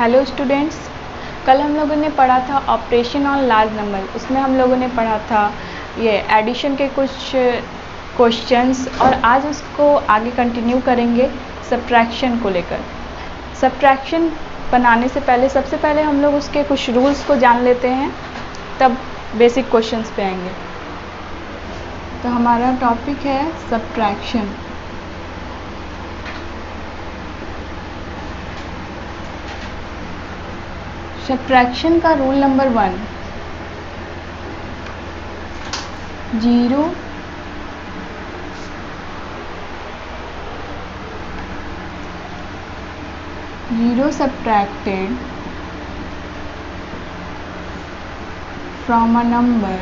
Hello students, कल हम लोगों ने पढ़ा था ऑपरेशन ऑन लार्ज नंबर। उसमें हम लोगों ने पढ़ा था ये एडिशन के कुछ क्वेश्चंस और आज उसको आगे कंटिन्यू करेंगे सब्ट्रैक्शन को लेकर। सब्ट्रैक्शन बनाने से पहले सबसे पहले हम लोग उसके कुछ रूल्स को जान लेते हैं, तब बेसिक क्वेश्चंस पे आएंगे। तो हमारा टॉपिक है सब्ट्रैक्शन। सब्ट्रैक्शन का rule number 1, 0 subtracted from a number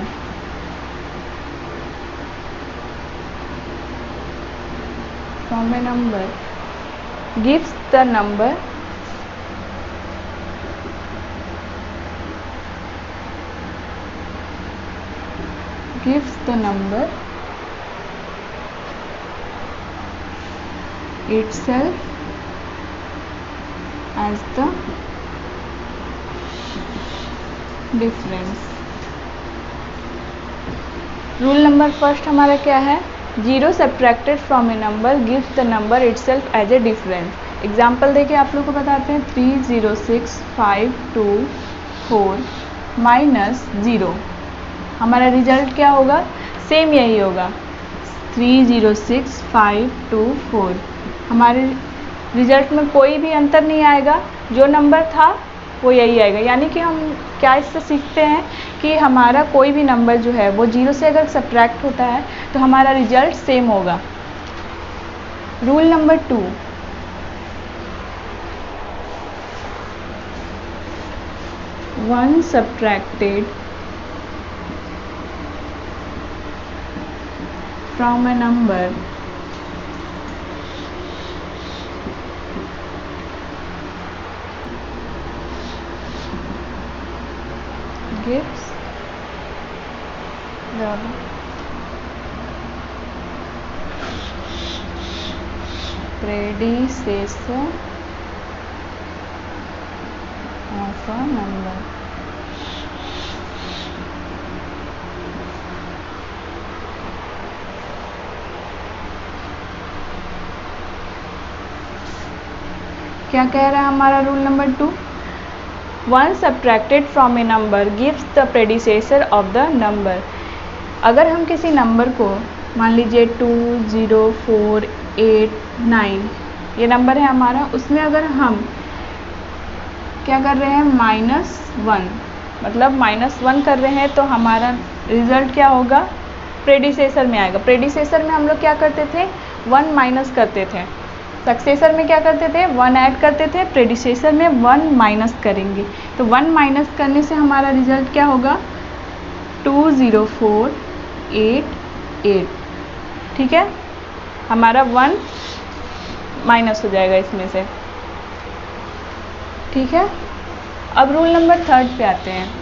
gives the number itself as the difference। Rule number first हमारा क्या है? 0 subtracted from a number gives the number itself as a difference. Example देके आप लोग को बताते हैं 306,524 माइनस 0। हमारा रिजल्ट क्या होगा? सेम यही होगा, 306,524। हमारे रिजल्ट में कोई भी अंतर नहीं आएगा, जो नंबर था वो यही आएगा। यानी कि हम क्या इससे सीखते हैं कि हमारा कोई भी नंबर जो है वो 0 से अगर सब्ट्रैक्ट होता है तो हमारा रिजल्ट सेम होगा। Rule number 2, one subtracted from a number gives the predecessor of a number। क्या कह रहा है हमारा rule number 2? One subtracted from a number gives the predecessor of the number. अगर हम किसी नंबर को, मान लीजिए 2, 0, 4, 8, 9 ये नंबर है हमारा, उसमें अगर हम क्या कर रहे हैं? -1, मतलब -1 कर रहे हैं तो हमारा रिजल्ट क्या होगा? प्रेडिसेसर में आएगा। प्रेडिसेसर में हम लोग क्या करते थे? 1 माइनस करते थे। सक्सेसर में क्या करते थे? 1 ऐड करते थे। प्रेडिसेसर में 1 माइनस करेंगे। तो 1 माइनस करने से हमारा रिजल्ट क्या होगा? 20488। ठीक है, हमारा 1 माइनस हो जाएगा इसमें से। ठीक है, अब रूल नंबर 3 पे आते हैं।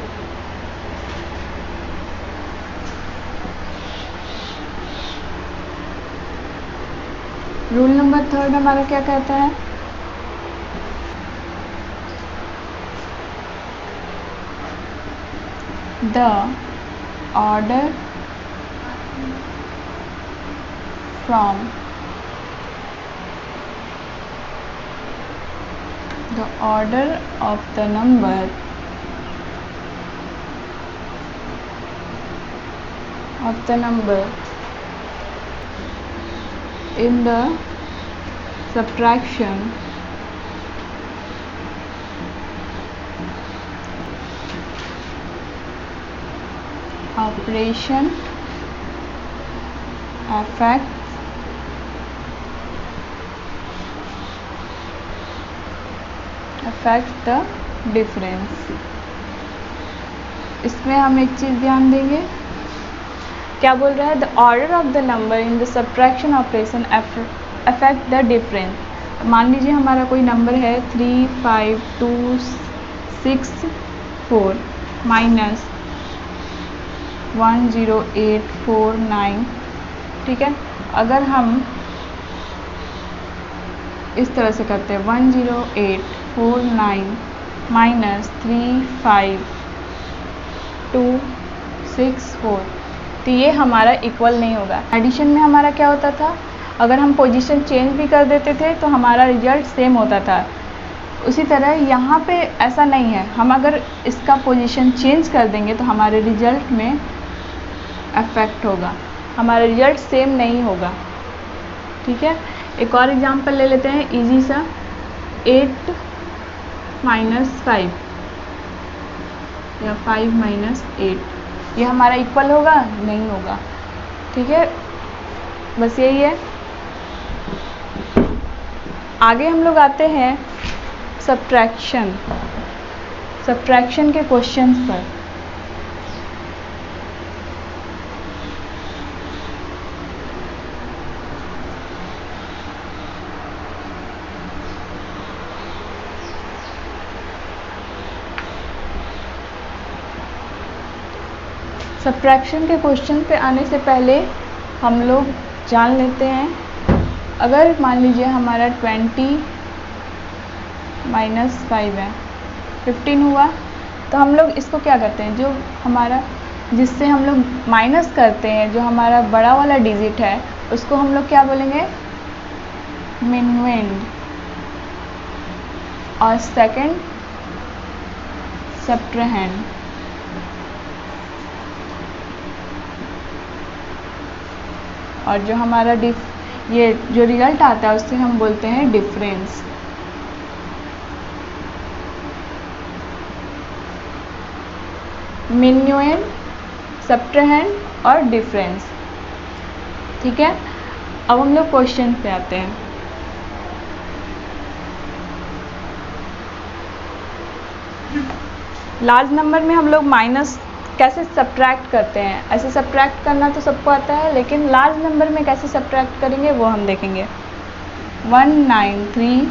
रूल नंबर 3 हमारा क्या कहता है? The order of the number in the subtraction operation affects the difference। इसमें हम एक चीज़ ध्यान देंगे, क्या बोल रहा है? The order of the number in the subtraction operation affect the difference. मान लीजिए हमारा कोई नंबर है 35264 माइनस 10849। ठीक है, अगर हम इस तरह से करते हैं 10849 -3 5 2 6 4। तो ये हमारा इक्वल नहीं होगा। एडिशन में हमारा क्या होता था, अगर हम पोजीशन चेंज भी कर देते थे तो हमारा रिजल्ट सेम होता था। उसी तरह यहाँ पे ऐसा नहीं है, हम अगर इसका पोजीशन चेंज कर देंगे तो हमारे रिजल्ट में अफेक्ट होगा, हमारा रिजल्ट सेम नहीं होगा। ठीक है, एक और एग्जांपल ले लेते हैं इजी सा। 8 - 5 या 5 - 8, ये हमारा इक्वल होगा? नहीं होगा। ठीक है, बस यही है। आगे हम लोग आते हैं सब्ट्रैक्शन के क्वेश्चंस पर। सब्ट्रैक्शन के क्वेश्चन पे आने से पहले हम लोग जान लेते हैं, अगर मान लीजिए हमारा 20 - 5 है, 15 हुआ, तो हम लोग इसको क्या करते हैं, जो हमारा जिससे हम लोग माइनस करते हैं, जो हमारा बड़ा वाला डिजिट है, उसको हम लोग क्या बोलेंगे? मिनवेंड। और सेकंड सब्ट्रहेंड। और जो हमारा ये जो रिजल्ट आता है उससे हम बोलते हैं डिफरेंस। मिन्यूएंड, सब्ट्रहेंड और डिफरेंस। ठीक है, अब हम लोग क्वेश्चन पे आते हैं। लार्ज नंबर में हम लोग माइनस कैसे सब्ट्रैक्ट करते हैं, ऐसे सब्ट्रैक्ट करना तो सबको आता है, लेकिन लार्ज नंबर में कैसे सब्ट्रैक्ट करेंगे वो हम देखेंगे। 1 9 3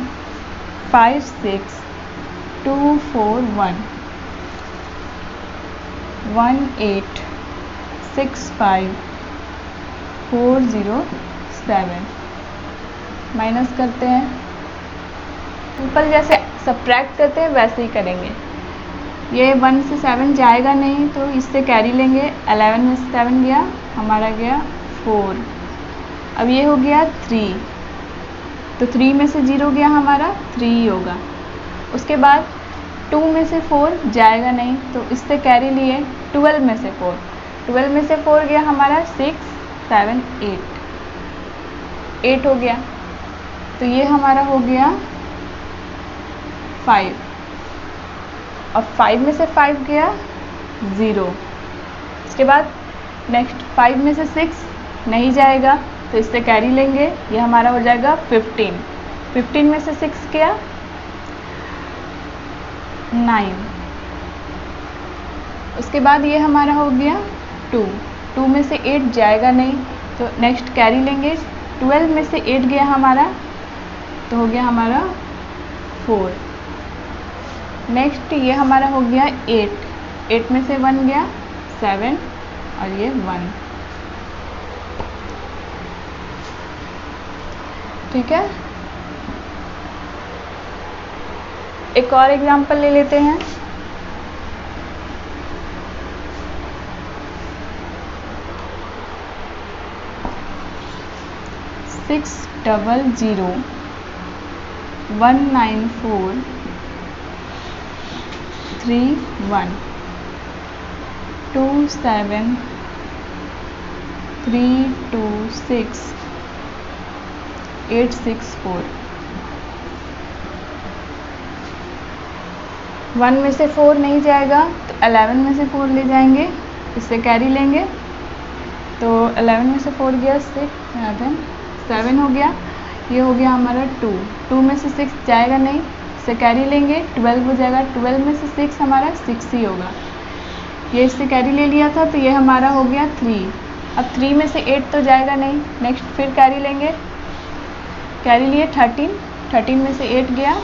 5 6 2 4 1 1 8 6 5 4 0 7। माइनस करते हैं, सिंपल जैसे सब्ट्रैक्ट करते हैं वैसे ही करेंगे। ये 1 से 7 जाएगा नहीं तो इससे कैरी लेंगे। 11 में से 7 गया, हमारा गया 4। अब ये हो गया 3, तो 3 में से 0 गया, हमारा 3 ही होगा। उसके बाद 2 में से 4 जाएगा नहीं तो इससे कैरी लिए। 12 में से 4, 12 में से 4 गया हमारा 6 7 8, 8 हो गया। तो ये हमारा हो गया 5। और 5 में से 5 गया 0। इसके बाद नेक्स्ट 5 में से 6 नहीं जाएगा तो इससे कैरी लेंगे, ये हमारा हो जाएगा 15। 15 में से 6 गया 9। उसके बाद ये हमारा हो गया 2। 2 में से 8 जाएगा नहीं तो नेक्स्ट कैरी लेंगे। 12 में से 8 गया हमारा तो हो गया हमारा 4। नेक्स्ट ये हमारा हो गया 8। 8 में से 1 गया 7 और ये 1। ठीक है, एक और एग्जांपल ले लेते हैं। सिक्स 0 1 9 4 3 1 2 7 3 2 6 8 6 4। 1 में से 4 नहीं जाएगा तो 11 में से 4 ले जाएंगे, इससे कैरी लेंगे। तो 11 में से 4 गया 6 7 हो गया। ये हो गया हमारा 2। 2 में से 6 जाएगा नहीं, इससे कैरी लेंगे। 12 हो जाएगा। 12 में से 6 हमारा 6 ही होगा। ये इससे कैरी ले लिया था तो ये हमारा हो गया 3। अब 3 में से 8 तो जाएगा नहीं, नेक्स्ट फिर कैरी लेंगे। कैरी लिए 13। 13 में से 8 गया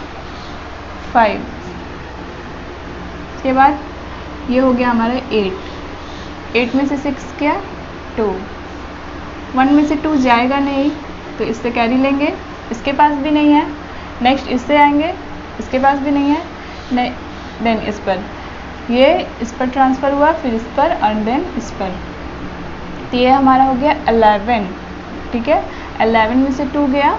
5। उसके बाद ये हो गया हमारा 8। 8 में से 6 गया 2। 1 में से 2 जाएगा नहीं तो इससे कैरी लेंगे, इसके पास भी नहीं है। नेक्स्ट इससे आएंगे, इसके पास भी नहीं है। देन इस पर, ये इस पर ट्रांसफ़र हुआ, फिर इस पर और देन इस पर। तो ये हमारा हो गया 11, ठीक है। 11 में से 2 गया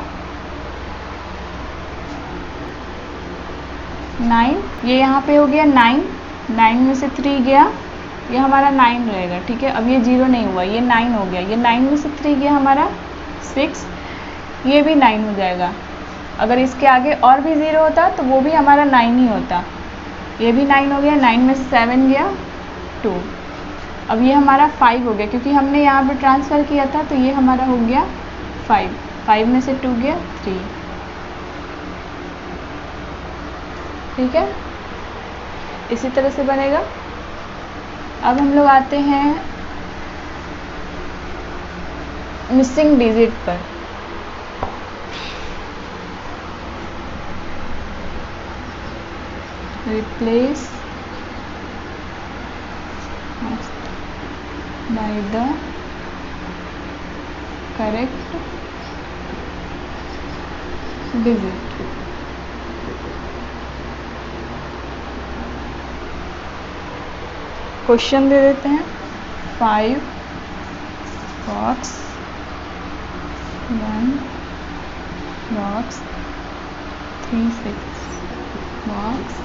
9, ये यहाँ पे हो गया 9, 9 में से 3 गया, ये हमारा 9 रहेगा, ठीक है। अब ये 0 नहीं हुआ, ये 9 हो गया, ये 9 में से 3 गया हमारा 6, ये भी 9 हो जाएगा। अगर इसके आगे और भी 0 होता तो वो भी हमारा 9 ही होता। ये भी 9 हो गया, 9 में से 7 गया 2। अब ये हमारा 5 हो गया, क्योंकि हमने यहाँ पे ट्रांसफ़र किया था, तो ये हमारा हो गया 5, 5 में से 2 गया 3, ठीक है। इसी तरह से बनेगा। अब हम लोग आते हैं मिसिंग डिजिट पर। Replace by the correct digit. Question दे देते हैं। 5 box 1 box 3 6 box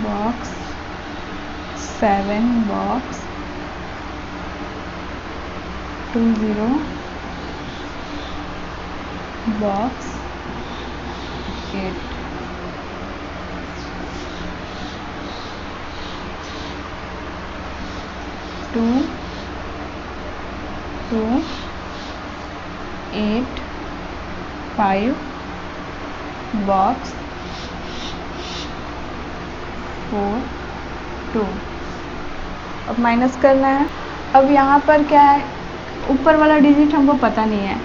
box 7 box 2 0 box 8। Two 8 5 box 4 2। अब माइनस करना है। अब यहाँ पर क्या है, ऊपर वाला डिजिट हमको पता नहीं है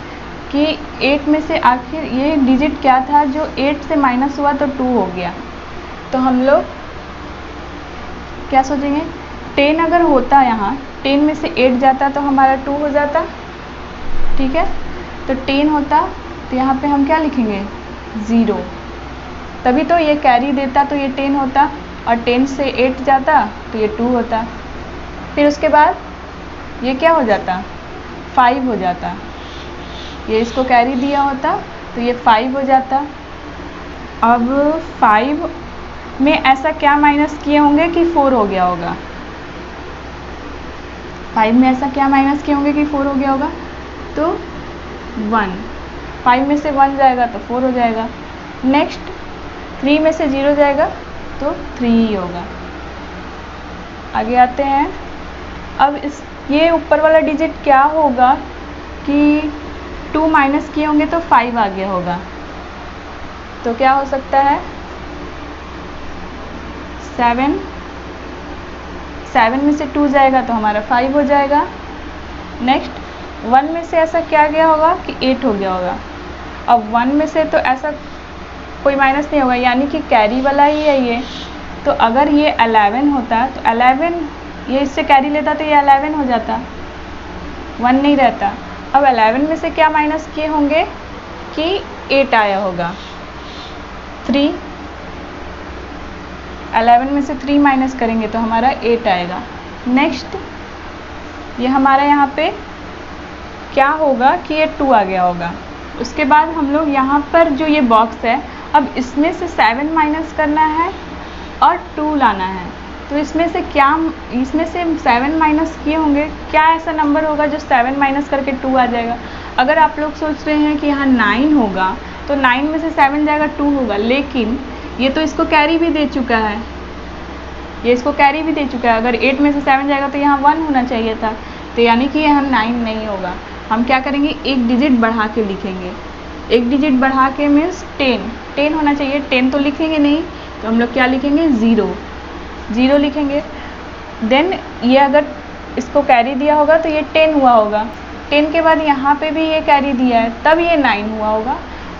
कि 8 में से आखिर ये डिजिट क्या था जो 8 से माइनस हुआ तो 2 हो गया। तो हम लोग क्या सोचेंगे, 10 अगर होता, यहाँ 10 में से 8 जाता तो हमारा 2 हो जाता, ठीक है। तो 10 होता तो यहाँ पे हम क्या लिखेंगे 0, तभी तो ये कैरी देता, तो ये 10 होता, और 10 से 8 जाता तो ये 2 होता। फिर उसके बाद ये क्या हो जाता 5 हो जाता, ये इसको कैरी दिया होता तो ये 5 हो जाता। अब 5 में ऐसा क्या माइनस किए होंगे कि 4 हो गया होगा, 5 में ऐसा क्या माइनस किए होंगे कि 4 हो गया होगा, तो 1, 5 में से 1 जाएगा तो 4 हो जाएगा। नेक्स्ट 3 में से 0 जाएगा तो 3 ही होगा। आगे आते हैं। अब इस ये ऊपर वाला डिजिट क्या होगा कि 2 माइनस किए होंगे तो 5 आ गया होगा, तो क्या हो सकता है 7 में से 2 जाएगा तो हमारा 5 हो जाएगा। नेक्स्ट 1 में से ऐसा क्या गया होगा कि 8 हो गया होगा। अब 1 में से तो ऐसा कोई माइनस नहीं होगा, यानी कि कैरी वाला ही है ये। तो अगर ये 11 होता तो 11 ये इससे कैरी लेता तो ये 11 हो जाता, 1 नहीं रहता। अब 11 में से क्या माइनस किए होंगे कि 8 आया होगा, 3, 11 में से 3 माइनस करेंगे तो हमारा 8 आएगा। नेक्स्ट ये हमारा यहाँ पे क्या होगा कि ये 2 आ गया होगा। उसके बाद हम लोग यहाँ पर जो ये बॉक्स है, अब इसमें से 7 माइनस करना है और 2 लाना है। तो इसमें से 7 माइनस किए होंगे, क्या ऐसा नंबर होगा जो 7 माइनस करके 2 आ जाएगा। अगर आप लोग सोच रहे हैं कि यहाँ 9 होगा तो 9 में से 7 जाएगा 2 होगा, लेकिन ये तो इसको कैरी भी दे चुका है, ये इसको कैरी भी दे चुका है। अगर 8 में से 7 जाएगा तो यहाँ 1 होना चाहिए था, तो यानी कि यहाँ 9 नहीं होगा। हम क्या करेंगे, एक डिजिट बढ़ा के लिखेंगे। एक डिजिट बढ़ा के मीन्स 10 होना चाहिए, 10 तो लिखेंगे नहीं, तो हम लोग क्या लिखेंगे 0 लिखेंगे। देन ये अगर इसको कैरी दिया होगा तो ये 10 हुआ होगा, 10 के बाद यहाँ पे भी ये कैरी दिया है तब ये 9 हुआ होगा,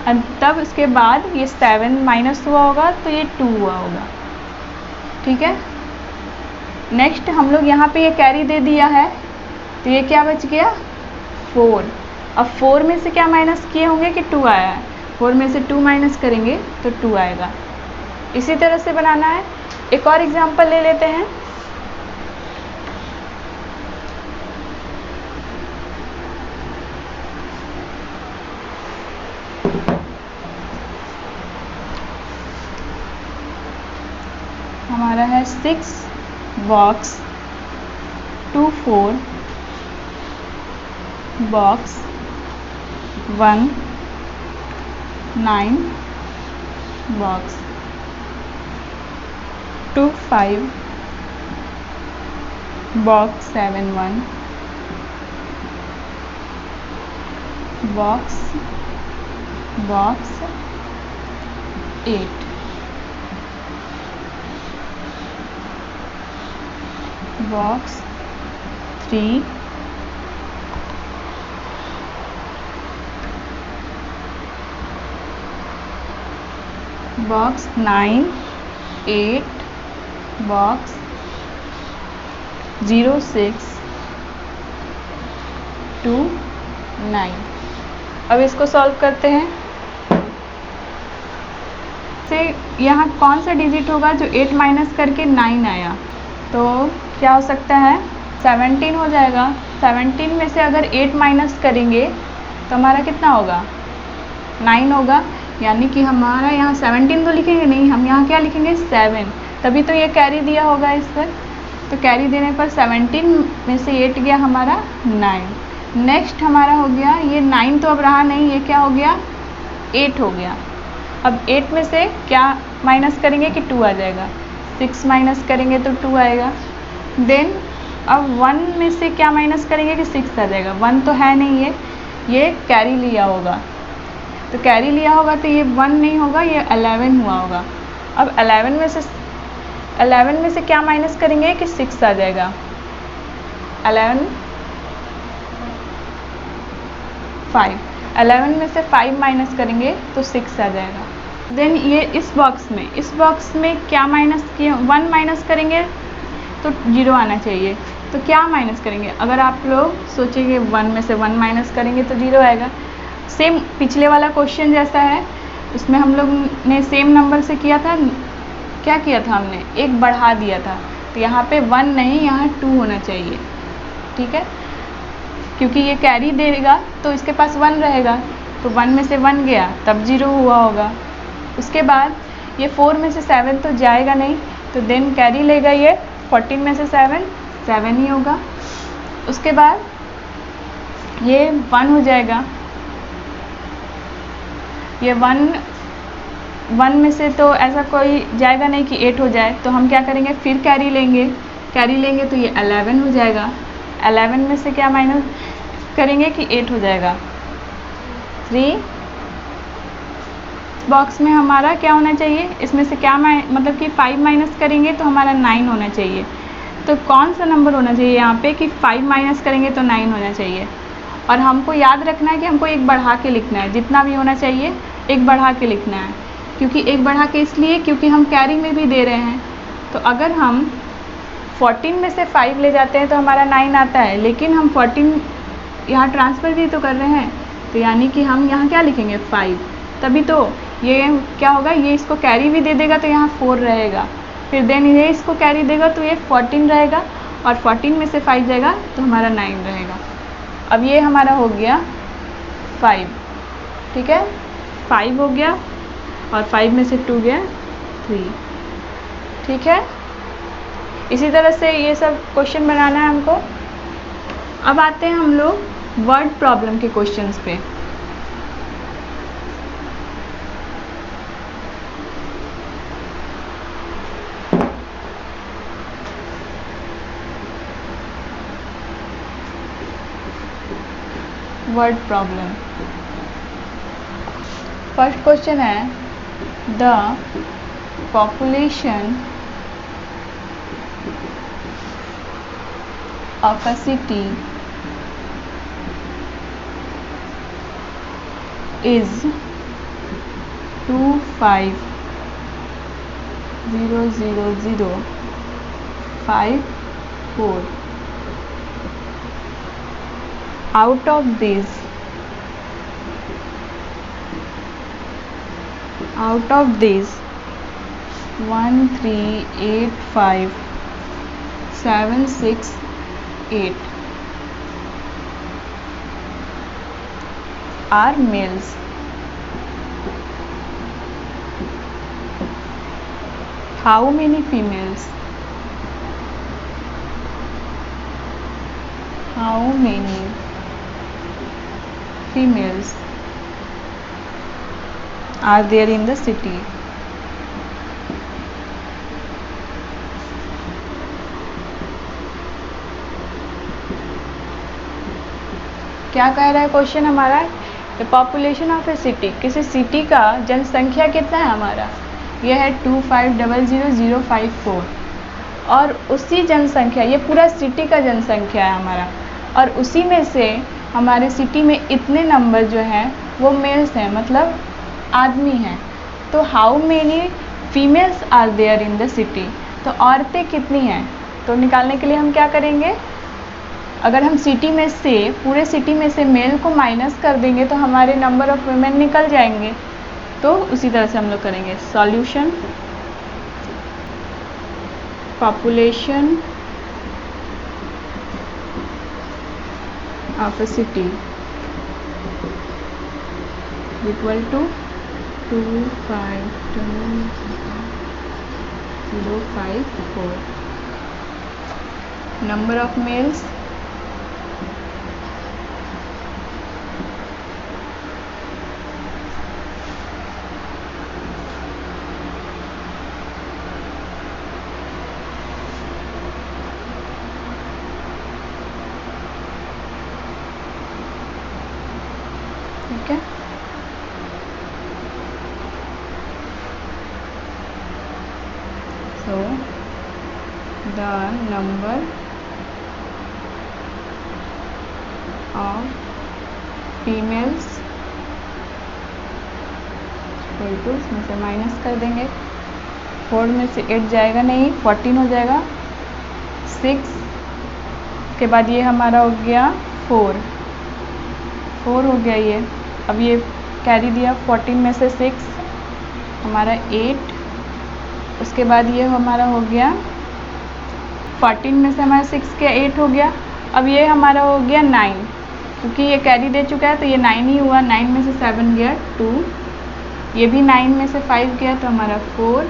और तब इसके बाद ये 7 माइनस हुआ होगा तो ये 2 हुआ होगा, ठीक है। नेक्स्ट हम लोग यहाँ पे ये कैरी दे दिया है तो ये क्या बच गया 4। अब 4 में से क्या माइनस किए होंगे कि 2 आया है, 4 में से 2 माइनस करेंगे तो 2 आएगा। इसी तरह से बनाना है। एक और एग्जांपल ले लेते हैं। हमारा है 6 box 2 4 box 1 9 box 2 5 box 7 1 box 8 box 3 box 9 8 box 0 6 2 9। अब इसको सॉल्व करते हैं। से यहाँ कौन सा डिजिट होगा जो 8 माइनस करके 9 आया, तो क्या हो सकता है 17 हो जाएगा। 17 में से अगर 8 माइनस करेंगे तो हमारा कितना होगा 9 होगा। यानी कि हमारा यहाँ 17 तो लिखेंगे नहीं, हम यहाँ क्या लिखेंगे 7, तभी तो ये कैरी दिया होगा इस पर। तो कैरी देने पर 17 में से 8 गया हमारा 9। नेक्स्ट हमारा हो गया ये 9 तो अब रहा नहीं, ये क्या हो गया 8 हो गया। अब 8 में से क्या माइनस करेंगे कि 2 आ जाएगा। 6 माइनस करेंगे तो 2 आएगा। देन अब 1 में से क्या माइनस करेंगे कि 6 आ जाएगा। 1 तो है नहीं, ये कैरी लिया होगा, तो कैरी लिया होगा तो ये 1 नहीं होगा, ये 11 हुआ होगा। अब 11 में से क्या माइनस करेंगे कि 6 आ जाएगा। 11 में से 5 माइनस करेंगे तो 6 आ जाएगा। देन ये इस बॉक्स में क्या माइनस किए 1 माइनस करेंगे तो 0 आना चाहिए। तो क्या माइनस करेंगे, अगर आप लोग सोचेंगे 1 में से 1 माइनस करेंगे तो 0 आएगा। सेम पिछले वाला क्वेश्चन जैसा है, उसमें हम लोग ने सेम नंबर से किया था। क्या किया था हमने, एक बढ़ा दिया था, तो यहाँ पे 1 नहीं, यहाँ 2 होना चाहिए। ठीक है, क्योंकि ये कैरी देगा तो इसके पास 1 रहेगा, तो 1 में से 1 गया तब 0 हुआ होगा। उसके बाद ये 4 में से 7 तो जाएगा नहीं, तो देन कैरी लेगा ये 14 में से 7 ही होगा। उसके बाद ये 1 हो जाएगा। ये 1 में से तो ऐसा कोई जाएगा नहीं कि 8 हो जाए, तो हम क्या करेंगे फिर कैरी लेंगे तो ये 11 हो जाएगा। 11 में से क्या माइनस करेंगे कि 8 हो जाएगा। 3 बॉक्स में हमारा क्या होना चाहिए, इसमें से क्या मतलब कि 5 माइनस करेंगे तो हमारा 9 होना चाहिए। तो कौन सा नंबर होना चाहिए यहाँ पे कि 5 माइनस करेंगे तो 9 होना चाहिए। और हमको याद रखना है कि हमको एक बढ़ा के लिखना है, जितना भी होना चाहिए एक बढ़ा के लिखना है। क्योंकि एक बढ़ा के इसलिए क्योंकि हम कैरी में भी दे रहे हैं। तो अगर हम 14 में से 5 ले जाते हैं तो हमारा 9 आता है, लेकिन हम 14 यहाँ ट्रांसफ़र भी तो कर रहे हैं, तो यानी कि हम यहाँ क्या लिखेंगे 5, तभी तो ये क्या होगा, ये इसको कैरी भी दे देगा तो यहाँ 4 रहेगा, फिर देन ये इसको कैरी देगा तो ये 14 रहेगा, और 14 में से 5 जाएगा तो हमारा 9 रहेगा। अब ये हमारा हो गया 5, ठीक है, 5 हो गया और 5 में से 2 गया 3, ठीक है। इसी तरह से ये सब क्वेश्चन बनाना है हमको। अब आते हैं हम लोग वर्ड प्रॉब्लम के क्वेश्चंस पे। वर्ड प्रॉब्लम, फर्स्ट क्वेश्चन है the population of a city is 25,000,054. Out of these, out of these 1 3 8 5 7 6 8 are males. How many females? How many females are there in the city? क्या कह रहा है question हमारा? The population of A city, किसी city का जनसंख्या कितना है हमारा? यह है 2500,054 और उसी जनसंख्या, ये पूरा सिटी का जनसंख्या है हमारा, और उसी में से हमारे सिटी में इतने नंबर जो हैं वो मेल्स हैं, मतलब आदमी हैं। तो how many females are there in the city, तो औरतें कितनी हैं? तो निकालने के लिए हम क्या करेंगे, अगर हम सिटी में से, पूरे सिटी में से मेल को माइनस कर देंगे तो हमारे नंबर ऑफ वुमेन निकल जाएंगे। तो उसी तरह से हम लोग करेंगे। Solution, population of a city equal to 252054, number of males ठीक है। So the number of females equal to, इसमें से माइनस कर देंगे, 4 में से 8 जाएगा नहीं, 14 हो जाएगा, 6 के बाद ये हमारा हो गया 4 हो गया ये। अब ये कैरी दिया, 14 में से 6 हमारा 8, उसके बाद ये हमारा हो गया 14 में से हमारा 6 के 8 हो गया। अब ये हमारा हो गया 9, क्योंकि ये कैरी दे चुका है तो ये 9 ही हुआ। 9 में से 7 गया 2, ये भी 9 में से 5 गया तो हमारा 4,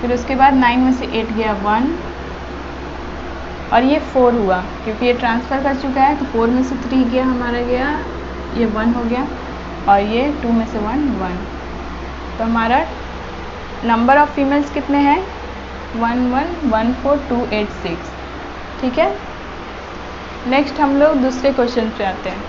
फिर उसके बाद 9 में से 8 गया 1, और ये 4 हुआ क्योंकि ये ट्रांसफ़र कर चुका है। तो 4 में से 3 गया हमारा, गया ये 1 हो गया, और ये 2 में से 1 1। तो हमारा नंबर ऑफ़ फीमेल्स कितने हैं? 1114,286। ठीक है। नेक्स्ट हम लोग दूसरे क्वेश्चन पे आते हैं।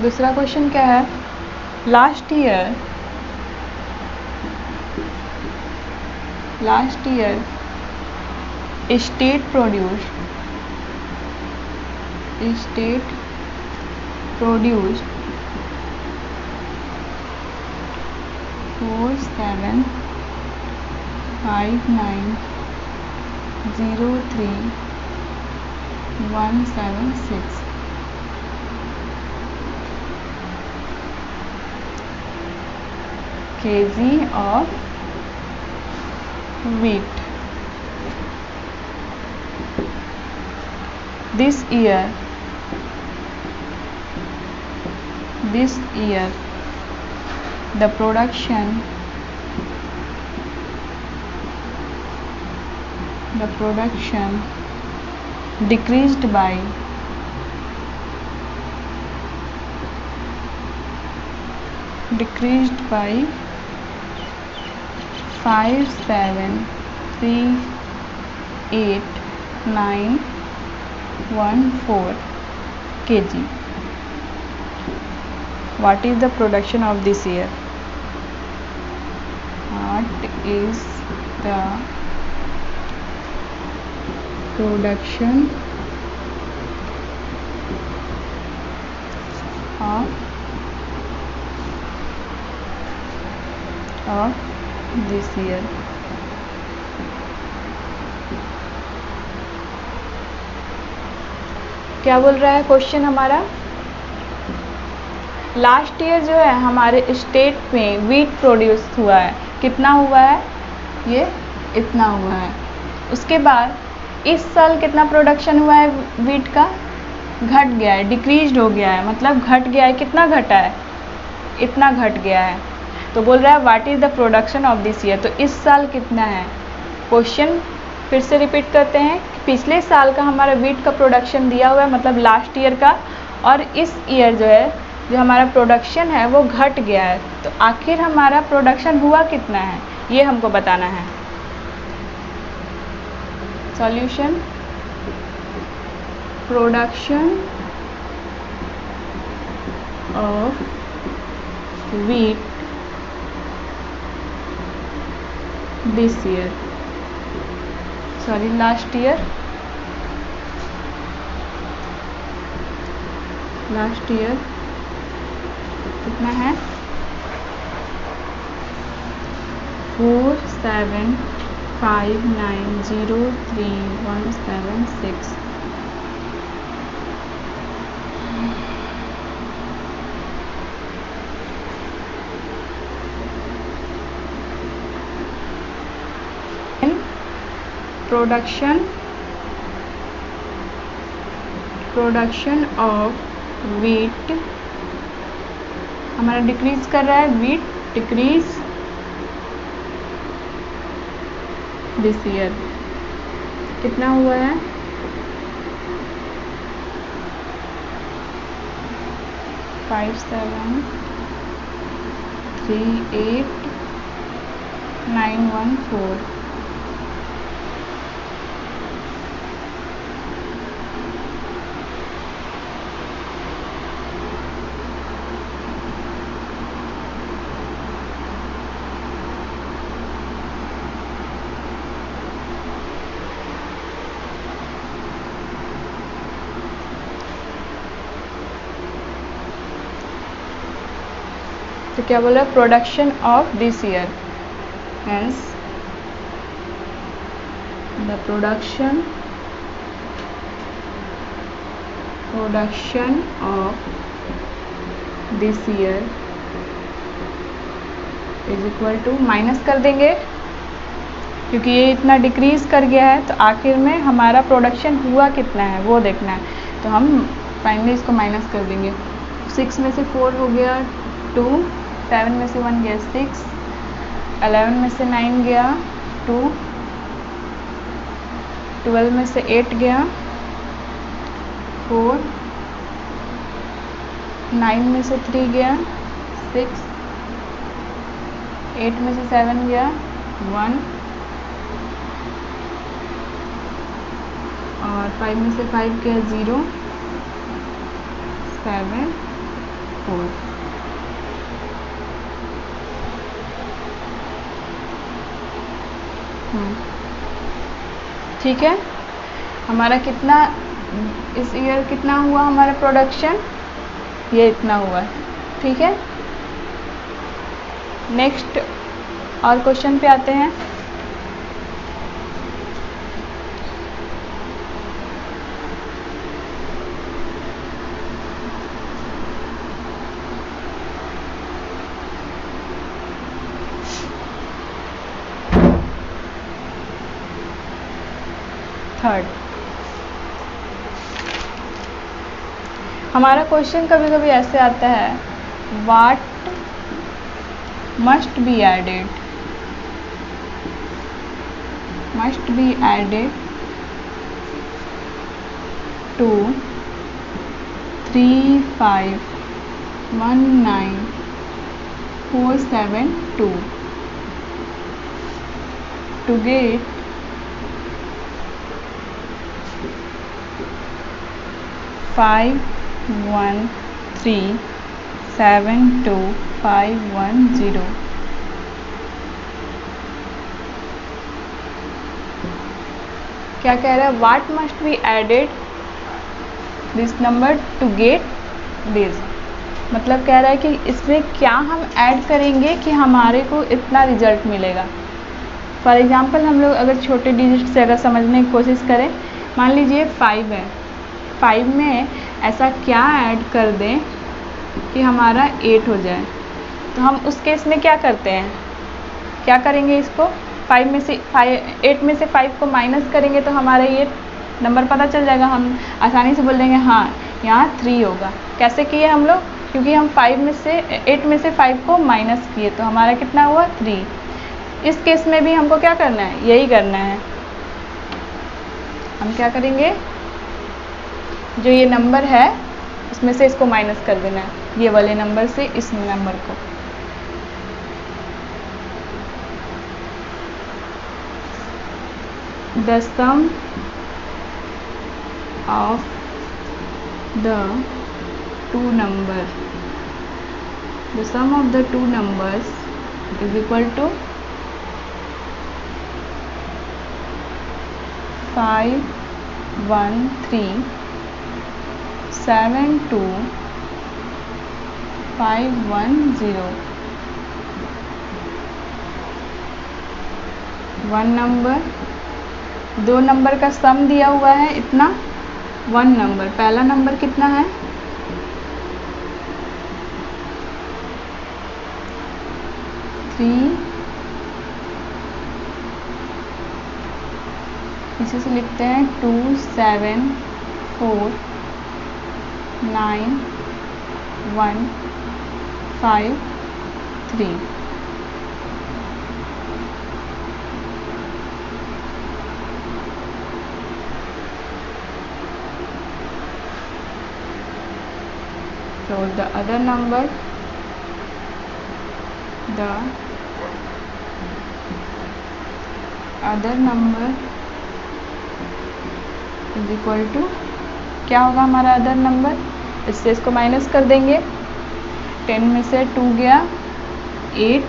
दूसरा क्वेश्चन क्या है? Last year state produced 475903,176 kg of wheat. This year the production decreased by 5738914 kg. What is the production of this year? What is the production of of this year. क्या बोल रहा है क्वेश्चन हमारा? Last year जो है हमारे state में wheat produce हुआ है, कितना हुआ है? ये इतना हुआ है। उसके बाद इस साल कितना प्रोडक्शन हुआ है वीट का? घट गया है, डिक्रीज्ड हो गया है, मतलब घट गया है। कितना घटा है? इतना घट गया है। तो बोल रहा है what is the production of this year, तो इस साल कितना है? क्वेश्चन फिर से रिपीट करते हैं कि पिछले साल का हमारा वीट का प्रोडक्शन दिया हुआ है, मतलब लास्ट ईयर का, और इस ईयर जो है जो हमारा प्रोडक्शन है वो घट गया है। तो आखिर हमारा प्रोडक्शन हुआ कितना है ये हमको बताना है। Solution, production of wheat this year, sorry last year कितना है? 4759031776। प्रोडक्शन ऑफ वीट हमारा डिक्रीज कर रहा है, वीट डिक्रीज दिस ईयर कितना हुआ है? 5738,914। तो क्या बोला? Production of this year, hence the production of this year is equal to, minus कर देंगे क्योंकि ये इतना डिक्रीज कर गया है, तो आखिर में हमारा प्रोडक्शन हुआ कितना है वो देखना है। तो हम फाइनली इसको माइनस कर देंगे। 6 में से 4 हो गया 2, 7 में से 1 गया 6, 11 में से 9 गया 2, 12 में से 8 गया 4, 9 में से 3 गया 6, 8 में से 7 गया 1, और 5 में से 5 गया 0, 7, 4। ठीक है, हमारा कितना इस ईयर कितना हुआ हमारा प्रोडक्शन? ये इतना हुआ है। ठीक है, नेक्स्ट और क्वेश्चन पे आते हैं। थर्ड, हमारा क्वेश्चन कभी कभी ऐसे आता है, what must be added to 3519472 to get 51372510। क्या कह रहा है? What must be added this number to get this. मतलब कह रहा है कि इसमें क्या हम ऐड करेंगे कि हमारे को इतना रिजल्ट मिलेगा। फॉर एग्ज़ाम्पल हम लोग अगर छोटे डिजिट से अगर समझने की कोशिश करें, मान लीजिए 5 है, 5 में ऐसा क्या ऐड कर दें कि हमारा 8 हो जाए। तो हम उस केस में क्या करते हैं, क्या करेंगे, इसको 8 में से 5 को माइनस करेंगे तो हमारा ये नंबर पता चल जाएगा। हम आसानी से बोल देंगे हाँ यहाँ 3 होगा। कैसे किए हम लोग, क्योंकि हम 8 में से 5 को माइनस किए तो हमारा कितना हुआ 3। इस केस में भी हमको क्या करना है, यही करना है। हम क्या करेंगे, जो ये नंबर है उसमें से इसको माइनस कर देना है, ये वाले नंबर से इस नंबर को। The sum of the two numbers is equal to 5 1 3 7 2 5 1 0। One number, दो नंबर का सम दिया हुआ है इतना, वन नंबर, पहला नंबर कितना है 3, इसी से लिखते हैं 2 7 4 9 1 5 3। So the other number is equal to, क्या होगा हमारा अदर नंबर, इससे इसको माइनस कर देंगे। 10 में से 2 गया 8,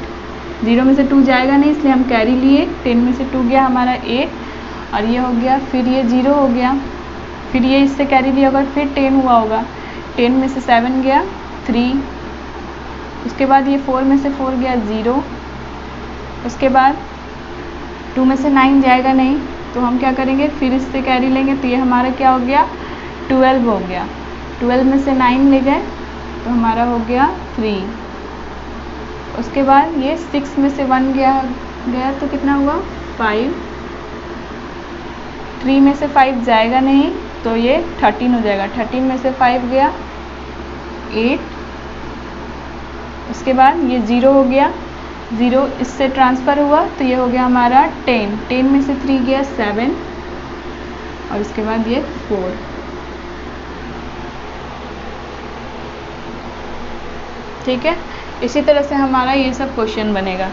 0 में से 2 जाएगा नहीं इसलिए हम कैरी लिए। 10 में से 2 गया हमारा 8 और ये हो गया, फिर ये 0 हो गया, फिर ये इससे कैरी लिया होगा, फिर 10 हुआ होगा। 10 में से 7 गया 3, उसके बाद ये 4 में से 4 गया 0, उसके बाद 2 में से 9 जाएगा नहीं तो हम क्या करेंगे, फिर इससे कैरी लेंगे तो ये हमारा क्या हो गया 12 हो गया। 12 में से 9 ले गए तो हमारा हो गया 3, उसके बाद ये 6 में से 1 गया तो कितना हुआ 5, 3 में से 5 जाएगा नहीं तो ये 13 हो जाएगा। 13 में से 5 गया 8, उसके बाद ये 0 हो गया, 0 इससे ट्रांसफ़र हुआ तो ये हो गया हमारा 10, 10 में से 3 गया 7 और उसके बाद ये 4। ठीक है, इसी तरह से हमारा ये सब क्वेश्चन बनेगा।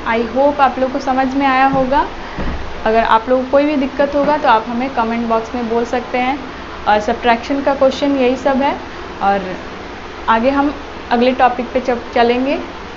आई होप आप लोग को समझ में आया होगा। अगर आप लोग को कोई भी दिक्कत होगा तो आप हमें कमेंट बॉक्स में बोल सकते हैं। और सब्ट्रैक्शन का क्वेश्चन यही सब है और आगे हम अगले टॉपिक पे चलेंगे।